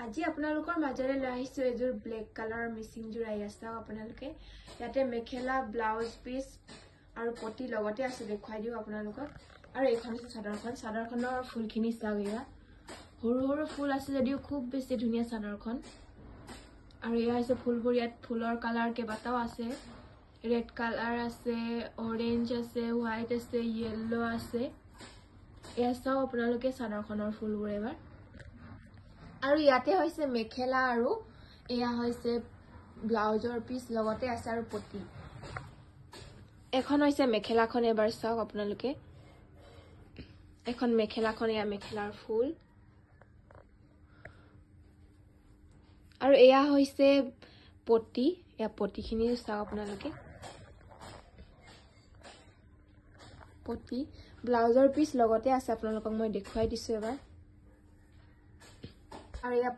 আজি আপোনালোকৰ মাজৰে লৈ আহিছো এযোৰ ব্লেক কালাৰৰ মিচিং যোৰ আহি আছে আপোনালোকে ইয়াতে মেখেলা ব্লাউজ পিস আৰু পটি লগতে আছে দেখুৱাই দিও আপোনালোকক আৰু এইখন আছে চাদৰখনৰ ফুলখিনি চাগিয়া সৰু সৰু ফুল আছে যদিও খুব বেছি ধুনীয়া চাদৰখন আৰু ইয়া আছে ফুলবোৰ ইয়াত ফুলৰ কালাৰ কেবাটাও আছে ৰেড কালাৰ আছে অৰেঞ্জ আছে হোৱাইট আছে ইয়েলো আছে এয়া চাও আপোনালোকে চাদৰখনৰ ফুলবোৰ এবাৰ আৰু ইয়াতে হৈছে মেখেলা আৰু এয়া হৈছে ব্লাউজৰ পিস লগতে আছে আৰু পটি এখন হৈছে মেখেলাখন এবাৰ চাওক আপোনালোকে এখন মেখেলাখন এয়া মেখেলাৰ ফুল আৰু এয়া হৈছে পটি এয়া পটিখিনি চাওক আপোনালোকে পটি ব্লাউজৰ পিস লগতে আছে আপোনালোকক মই দেখুৱাই দিছো এবাৰ আৰু এয়া